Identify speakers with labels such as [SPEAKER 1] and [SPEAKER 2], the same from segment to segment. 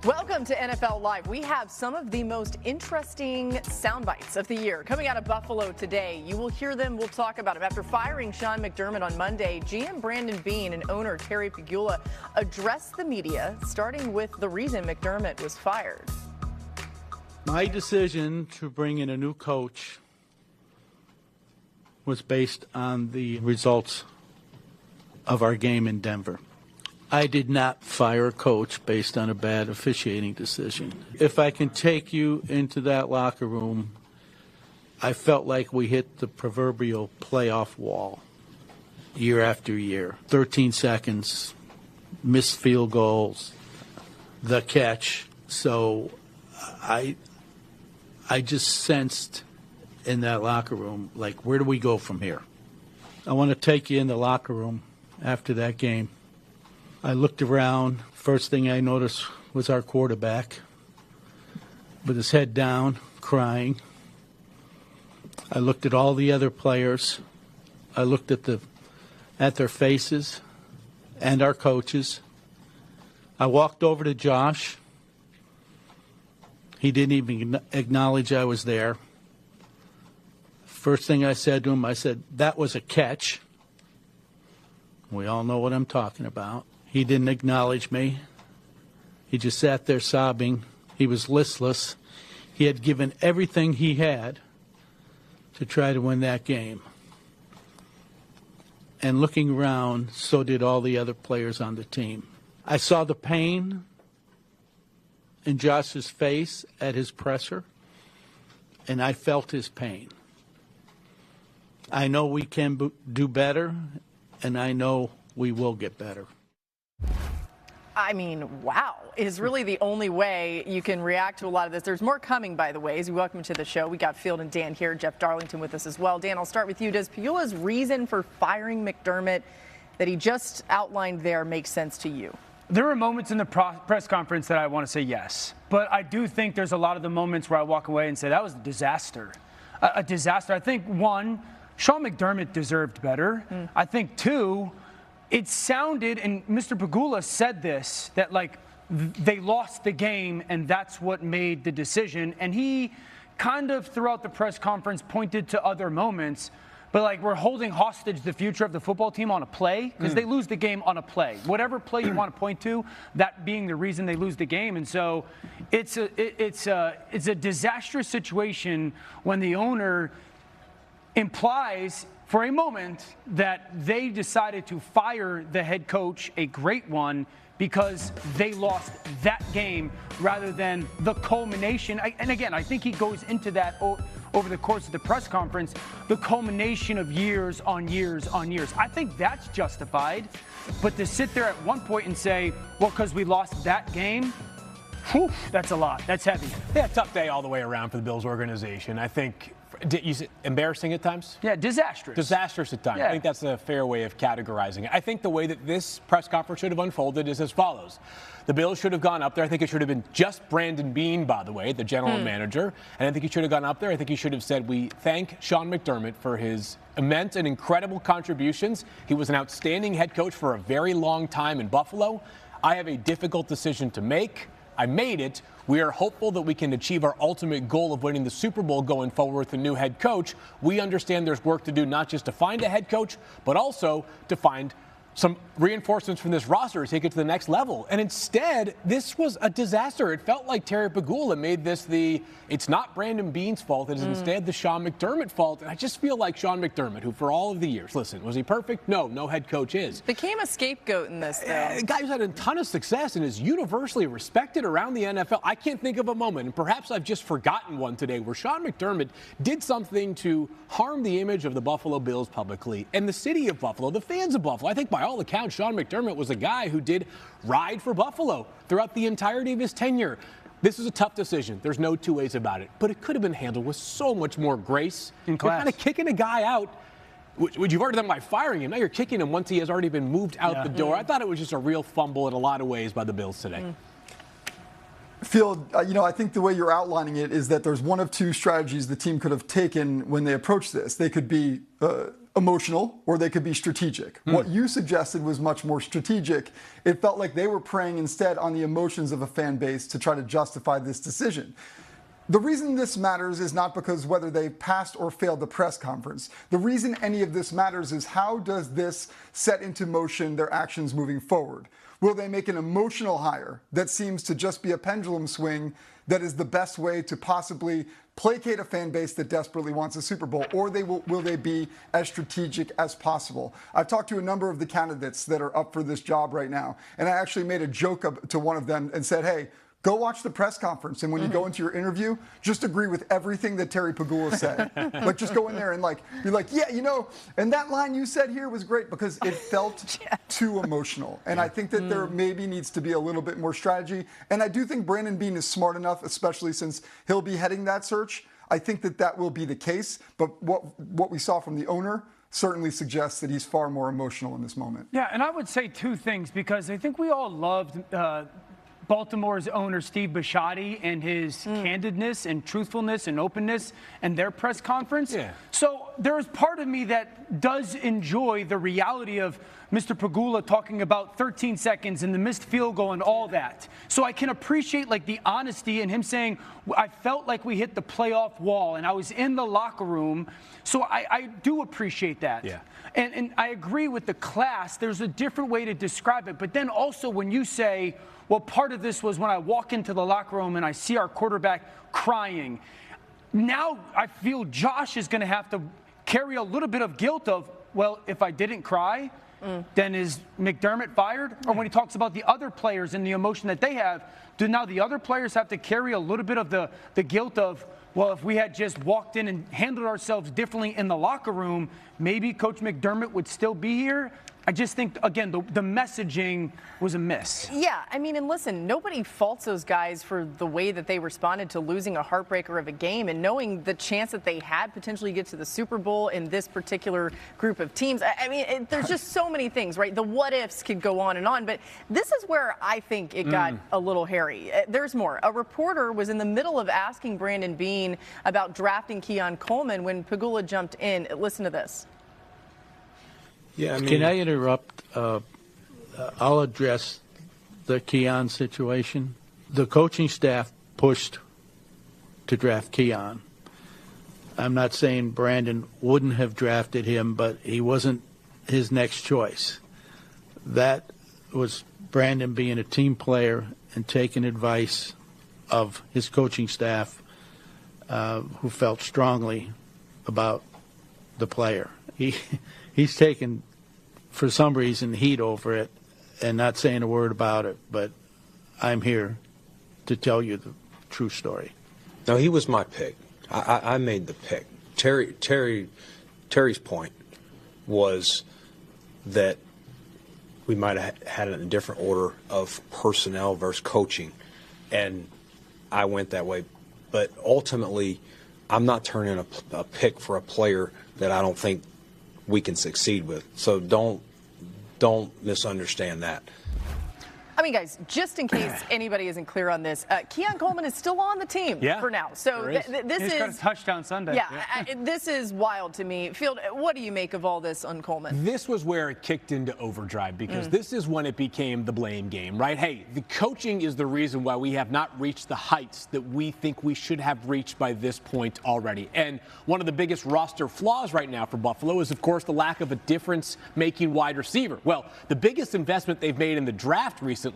[SPEAKER 1] Welcome to NFL Live. We have some of the most interesting sound bites of the year coming out of Buffalo today. You will hear them. We'll talk about them. After firing Sean McDermott on Monday, GM Brandon Beane and owner Terry Pegula addressed the media, starting with the reason McDermott was fired.
[SPEAKER 2] My decision to bring in a new coach was based on the results of our game in Denver. I did not fire a coach based on a bad officiating decision. If I can take you into that locker room, I felt like we hit the proverbial playoff wall year after year. 13 seconds, missed field goals, the catch. So I just sensed in that locker room, like, where do we go from here? I want to take you in the locker room after that game. I looked around. First thing I noticed was our quarterback with his head down, crying. I looked at all the other players. I looked at their faces and our coaches. I walked over to Josh. He didn't even acknowledge I was there. First thing I said to him, I said, "That was a catch." We all know what I'm talking about. He didn't acknowledge me. He just sat there sobbing. He was listless. He had given everything he had to try to win that game. And looking around, so did all the other players on the team. I saw the pain in Josh's face at his presser, and I felt his pain. I know we can do better, and I know we will get better.
[SPEAKER 1] I mean, wow, is really the only way you can react to a lot of this. There's more coming, by the way, as we welcome to the show. We got Field and Dan here, Jeff Darlington with us as well. Dan, I'll start with you. Does Pegula's reason for firing McDermott that he just outlined there make sense to you?
[SPEAKER 3] There were moments in the press conference that I want to say yes, but I do think there's a lot of the moments where I walk away and say that was a disaster. A disaster. I think, one, Sean McDermott deserved better. I think, two, it sounded, and Mr. Pegula said this, that like they lost the game and that's what made the decision. And he kind of throughout the press conference pointed to other moments, but like we're holding hostage the future of the football team on a play because they lose the game on a play. Whatever play you want to point to, that being the reason they lose the game. And so it's a disastrous situation when the owner implies for a moment that they decided to fire the head coach, a great one, because they lost that game rather than the culmination. And again, I think he goes into that over the course of the press conference, the culmination of years on years on years. I think that's justified. But to sit there at one point and say, well, because we lost that game, whew, that's a lot. That's heavy.
[SPEAKER 4] Yeah, tough day all the way around for the Bills organization. I think, you say embarrassing at times?
[SPEAKER 3] Yeah, disastrous.
[SPEAKER 4] Disastrous at times.
[SPEAKER 3] Yeah.
[SPEAKER 4] I think that's a fair way of categorizing it. I think the way that this press conference should have unfolded is as follows. The Bills should have gone up there. I think it should have been just Brandon Beane, by the way, the general manager. And I think he should have gone up there. I think he should have said, we thank Sean McDermott for his immense and incredible contributions. He was an outstanding head coach for a very long time in Buffalo. I have a difficult decision to make. I made it. We are hopeful that we can achieve our ultimate goal of winning the Super Bowl going forward with a new head coach. We understand there's work to do, not just to find a head coach, but also to find some reinforcements from this roster to take it to the next level. And instead, this was a disaster. It felt like Terry Pegula made this it's not Brandon Beane's fault. It is instead the Sean McDermott fault. And I just feel like Sean McDermott, who for all of the years, listen, was he perfect? No head coach is.
[SPEAKER 1] Became a scapegoat in this, though.
[SPEAKER 4] A guy who's had a ton of success and is universally respected around the NFL. I can't think of a moment, and perhaps I've just forgotten one today, where Sean McDermott did something to harm the image of the Buffalo Bills publicly and the city of Buffalo, the fans of Buffalo. I think by all accounts, Sean McDermott was a guy who did ride for Buffalo throughout the entirety of his tenure. This is a tough decision. There's no two ways about it. But it could have been handled with so much more grace.
[SPEAKER 3] In class.
[SPEAKER 4] You're kind of kicking a guy out, which you've already done by firing him. Now you're kicking him once he has already been moved out the door. I thought it was just a real fumble in a lot of ways by the Bills today.
[SPEAKER 5] Field, I think the way you're outlining it is that there's one of two strategies the team could have taken when they approach this. They could be emotional or they could be strategic. What you suggested was much more strategic. It felt like they were preying instead on the emotions of a fan base to try to justify this decision. The reason this matters is not because whether they passed or failed the press conference. The reason any of this matters is how does this set into motion their actions moving forward? Will they make an emotional hire that seems to just be a pendulum swing that is the best way to possibly placate a fan base that desperately wants a Super Bowl, or will they be as strategic as possible? I've talked to a number of the candidates that are up for this job right now, and I actually made a joke to one of them and said, hey, go watch the press conference, and when you go into your interview, just agree with everything that Terry Pegula said. Like, just go in there and be like, yeah, and that line you said here was great because it felt too emotional. And I think that there maybe needs to be a little bit more strategy. And I do think Brandon Beane is smart enough, especially since he'll be heading that search. I think that will be the case. But what we saw from the owner certainly suggests that he's far more emotional in this moment.
[SPEAKER 3] Yeah, and I would say two things, because I think we all loved Baltimore's owner, Steve Bisciotti, and his candidness and truthfulness and openness and their press conference. Yeah. So there's part of me that does enjoy the reality of Mr. Pegula talking about 13 seconds and the missed field goal and all that. So I can appreciate the honesty and him saying, I felt like we hit the playoff wall and I was in the locker room. So I do appreciate that. Yeah. And I agree with the class. There's a different way to describe it. But then also when you say, well, part of this was when I walk into the locker room and I see our quarterback crying. Now I feel Josh is going to have to carry a little bit of guilt of, well, if I didn't cry, then is McDermott fired? Or when he talks about the other players and the emotion that they have, do now the other players have to carry a little bit of the guilt of, well, if we had just walked in and handled ourselves differently in the locker room, maybe Coach McDermott would still be here? I just think, again, the messaging was a miss.
[SPEAKER 1] Yeah, I mean, and listen, nobody faults those guys for the way that they responded to losing a heartbreaker of a game and knowing the chance that they had potentially get to the Super Bowl in this particular group of teams. I mean, there's just so many things, right? The what ifs could go on, but this is where I think it got a little hairy. There's more. A reporter was in the middle of asking Brandon Beane about drafting Keon Coleman when Pegula jumped in. Listen to this.
[SPEAKER 2] Yeah, can I interrupt? I'll address the Keon situation. The coaching staff pushed to draft Keon. I'm not saying Brandon wouldn't have drafted him, but he wasn't his next choice. That was Brandon being a team player and taking advice of his coaching staff, who felt strongly about the player. He's taken, for some reason, heat over it and not saying a word about it, but I'm here to tell you the true story.
[SPEAKER 6] No, he was my pick. I made the pick. Terry's point was that we might have had it in a different order of personnel versus coaching, and I went that way. But ultimately, I'm not turning a pick for a player that I don't think we can succeed with. So don't misunderstand that.
[SPEAKER 1] I mean, guys, just in case anybody isn't clear on this, Keon Coleman is still on the team for now. So this
[SPEAKER 3] He's got a touchdown Sunday.
[SPEAKER 1] Yeah, this is wild to me. Field, what do you make of all this on Coleman?
[SPEAKER 4] This was where it kicked into overdrive, because this is when it became the blame game, right? Hey, the coaching is the reason why we have not reached the heights that we think we should have reached by this point already. And one of the biggest roster flaws right now for Buffalo is, of course, the lack of a difference-making wide receiver. Well, the biggest investment they've made in the draft recently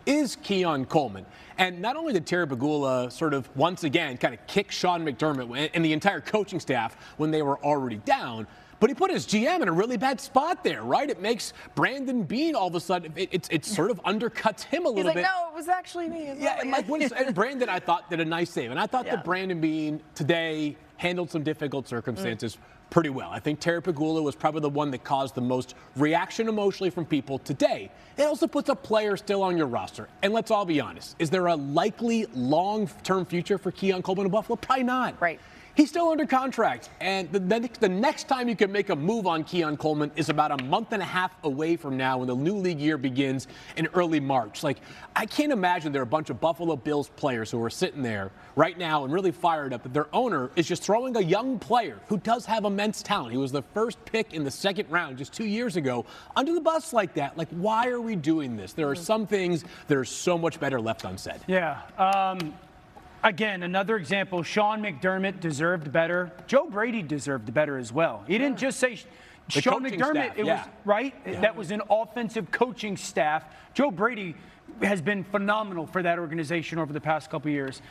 [SPEAKER 4] is Keon Coleman. And not only did Terry Pegula sort of once again kind of kick Sean McDermott and the entire coaching staff when they were already down, but he put his GM in a really bad spot there, right? It makes Brandon Beane all of a sudden, it sort of undercuts him a little bit.
[SPEAKER 1] He's like, no, it was actually me.
[SPEAKER 4] Yeah, and Brandon, I thought, did a nice save. And I thought that Brandon Beane today handled some difficult circumstances pretty well. I think Terry Pegula was probably the one that caused the most reaction emotionally from people today. It also puts a player still on your roster. And let's all be honest, is there a likely long-term future for Keon Coleman in Buffalo? Probably not.
[SPEAKER 1] Right.
[SPEAKER 4] He's still under contract, and the next time you can make a move on Keon Coleman is about a month and a half away from now when the new league year begins in early March. Like, I can't imagine there are a bunch of Buffalo Bills players who are sitting there right now and really fired up that their owner is just throwing a young player who does have immense talent. He was the first pick in the second round just 2 years ago under the bus like that. Like, why are we doing this? There are some things that are so much better left unsaid.
[SPEAKER 3] Yeah. Again, another example, Sean McDermott deserved better. Joe Brady deserved better as well. He didn't just say Sean McDermott.
[SPEAKER 4] Staff,
[SPEAKER 3] it was right. Yeah. That was an offensive coaching staff. Joe Brady has been phenomenal for that organization over the past couple years.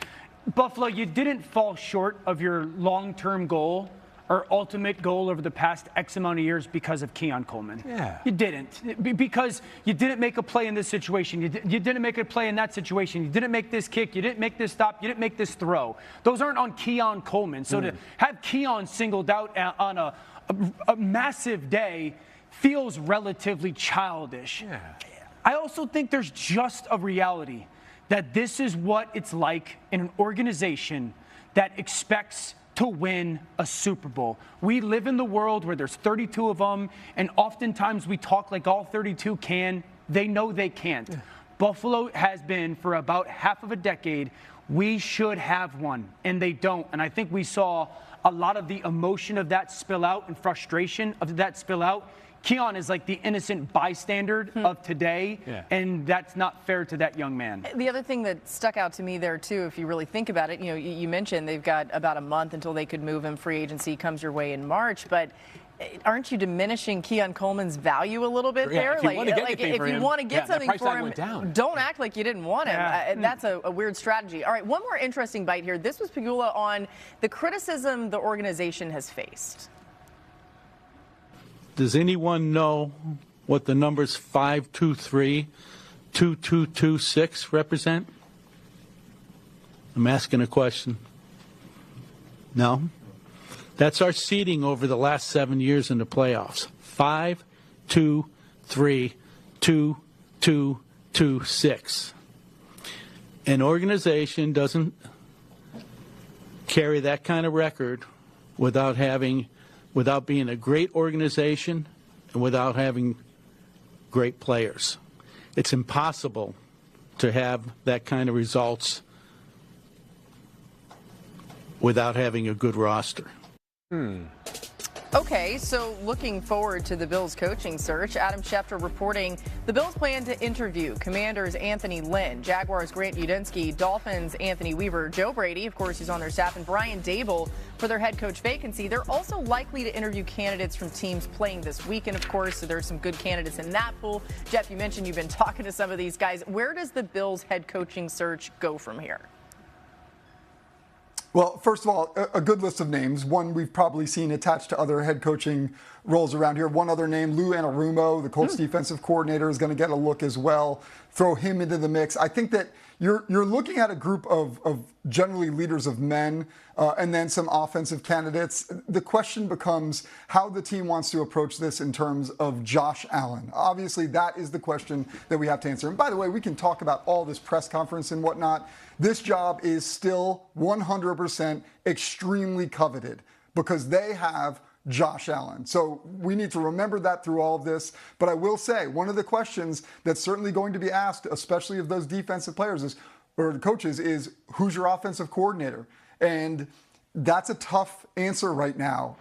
[SPEAKER 3] Buffalo, you didn't fall short of your long-term goal or ultimate goal over the past X amount of years because of Keon Coleman.
[SPEAKER 4] Yeah.
[SPEAKER 3] You didn't. Because you didn't make a play in this situation. You didn't make a play in that situation. You didn't make this kick. You didn't make this stop. You didn't make this throw. Those aren't on Keon Coleman. So to have Keon singled out on a massive day feels relatively childish.
[SPEAKER 4] Yeah.
[SPEAKER 3] I also think there's just a reality that this is what it's like in an organization that expects to win a Super Bowl. We live in the world where there's 32 of them, and oftentimes we talk like all 32 can. They know they can't. Yeah. Buffalo has been for about half of a decade. We should have one, and they don't. And I think we saw a lot of the emotion of that spill out and frustration of that spill out. Keon is like the innocent bystander of today, and that's not fair to that young man.
[SPEAKER 1] The other thing that stuck out to me there, too, if you really think about it, you know, you mentioned they've got about a month until they could move him. Free agency comes your way in March, but aren't you diminishing Keon Coleman's value a little bit there?
[SPEAKER 4] If you want to get
[SPEAKER 1] something for him, don't act like you didn't want him. That's a weird strategy. All right, one more interesting bite here. This was Pegula on the criticism the organization has faced.
[SPEAKER 2] Does anyone know what the numbers 523, 2226 represent? I'm asking a question. No? That's our seeding over the last 7 years in the playoffs. 5, 2, 3, 2, 2, 2, 6. An organization doesn't carry that kind of record without being a great organization and without having great players. It's impossible to have that kind of results without having a good roster.
[SPEAKER 1] Okay, so looking forward to the Bills coaching search. Adam Schefter reporting the Bills plan to interview Commanders Anthony Lynn, Jaguars Grant Udinski, Dolphins Anthony Weaver, Joe Brady, of course, who's on their staff, and Brian Dable for their head coach vacancy. They're also likely to interview candidates from teams playing this weekend, of course, so there's some good candidates in that pool. Jeff, you mentioned you've been talking to some of these guys. Where does the Bills head coaching search go from here?
[SPEAKER 5] Well, first of all, a good list of names. One we've probably seen attached to other head coaching roles around here. One other name, Lou Anarumo, the Colts defensive coordinator, is going to get a look as well. Throw him into the mix. I think that you're looking at a group of generally leaders of men and then some offensive candidates. The question becomes how the team wants to approach this in terms of Josh Allen. Obviously, that is the question that we have to answer. And by the way, we can talk about all this press conference and whatnot. This job is still 100% extremely coveted because they have Josh Allen. So we need to remember that through all of this. But I will say, one of the questions that's certainly going to be asked, especially of those defensive players or the coaches, is who's your offensive coordinator? And that's a tough answer right now.